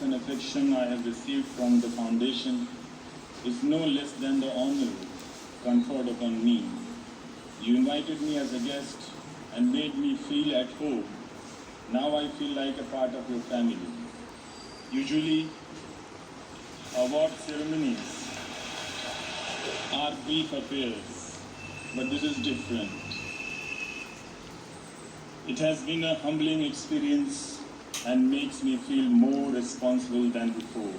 warmth and affection I have received from the Foundation is no less than the honor conferred upon me. You invited me as a guest and made me feel at home. Now I feel like a part of your family. Usually, award ceremonies are brief affairs, but this is different. It has been a humbling experience and makes me feel more responsible than before.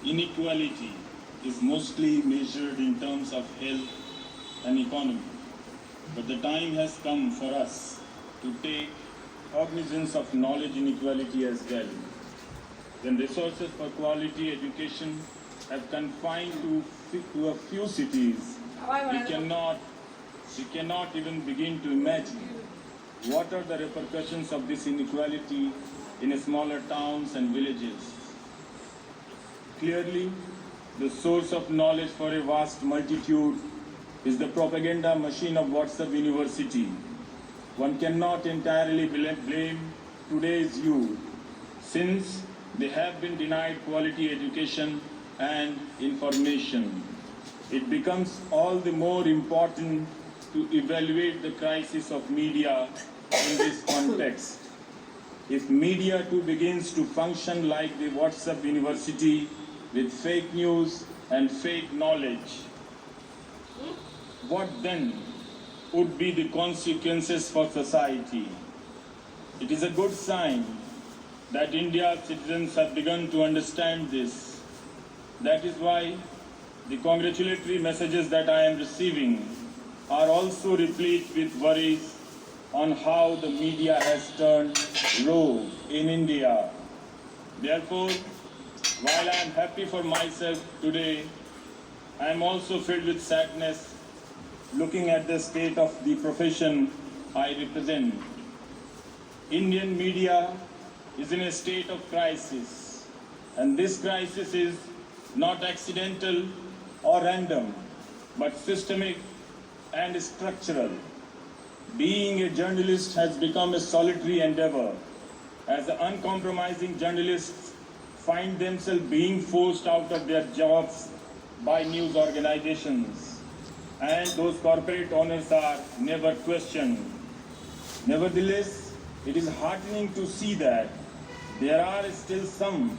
Inequality is mostly measured in terms of health and economy, but the time has come for us to take cognizance of knowledge inequality as well. When resources for quality education have confined to a few cities, we cannot even begin to imagine what are the repercussions of this inequality in smaller towns and villages. Clearly, the source of knowledge for a vast multitude is the propaganda machine of WhatsApp University. One cannot entirely blame today's youth, since they have been denied quality education and information. It becomes all the more important to evaluate the crisis of media in this context. If media too begins to function like the WhatsApp University with fake news and fake knowledge, what then would be the consequences for society? It is a good sign that India's citizens have begun to understand this. That is why the congratulatory messages that I am receiving are also replete with worries on how the media has turned rogue in India. Therefore, while I am happy for myself today, I am also filled with sadness looking at the state of the profession I represent. Indian media is in a state of crisis, and this crisis is not accidental or random, but systemic and structural. Being a journalist has become a solitary endeavor, as the uncompromising journalists find themselves being forced out of their jobs by news organizations, and those corporate owners are never questioned. Nevertheless, it is heartening to see that there are still some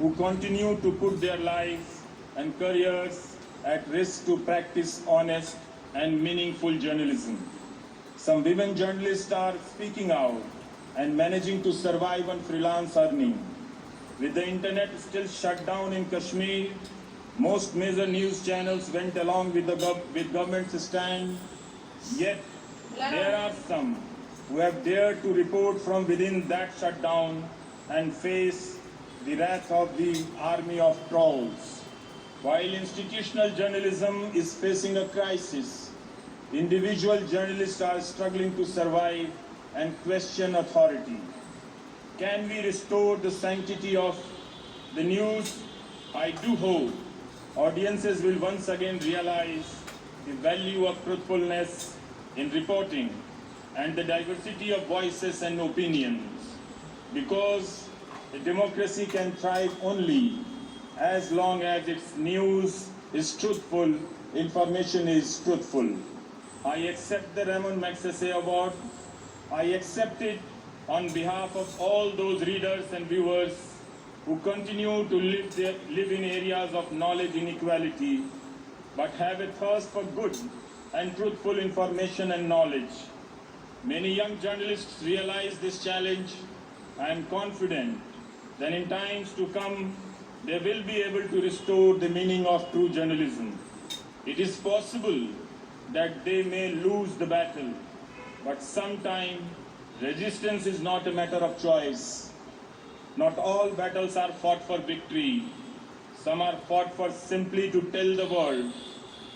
who continue to put their lives and careers at risk to practice honest and meaningful journalism. Some women journalists are speaking out and managing to survive on freelance earning. With the internet still shut down in Kashmir, most major news channels went along with government's stand. Yet there are some who have dared to report from within that shutdown and face the wrath of the army of trolls. While institutional journalism is facing a crisis, individual journalists are struggling to survive and question authority. Can we restore the sanctity of the news? I do hope audiences will once again realize the value of truthfulness in reporting and the diversity of voices and opinions, because a democracy can thrive only as long as its news is truthful, information is truthful. I accept the Ramon Magsaysay Award. I accept it on behalf of all those readers and viewers who continue to live in areas of knowledge inequality, but have a thirst for good and truthful information and knowledge. Many young journalists realize this challenge. I am confident that in times to come, they will be able to restore the meaning of true journalism. It is possible that they may lose the battle, but sometimes resistance is not a matter of choice. Not all battles are fought for victory. Some are fought for simply to tell the world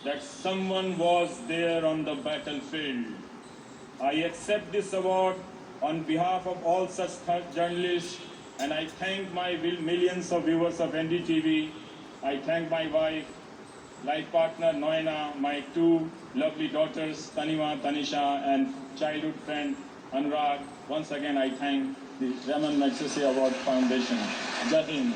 that someone was there on the battlefield. I accept this award on behalf of all such journalists, and I thank my millions of viewers of NDTV. I thank my wife, life partner Noina, my two lovely daughters Tanima, Tanisha, and childhood friend Anurag. Once again, I thank the Raman Magsaysay Award Foundation. Jai Hind.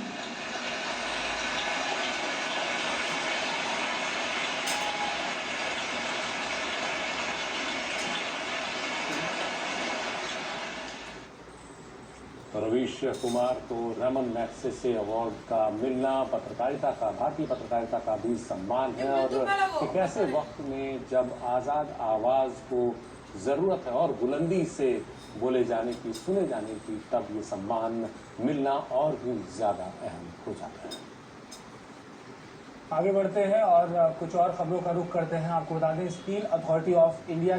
Ravish Kumar को Raman Magsaysay award का मिलना पत्रकारिता का, भारतीय पत्रकारिता का भी सम्मान है और एक ऐसे वक्त में जब आज़ाद आवाज़ को ज़रूरत है और बुलंदी से बोले जाने की, सुने जाने की, तब ये सम्मान मिलना और भी ज़्यादा अहम हो जाता है। आगे बढ़ते हैं और कुछ और खबरों का रुख करते हैं। आपको बता दें, स्टील अथॉरिटी ऑफ इंडिया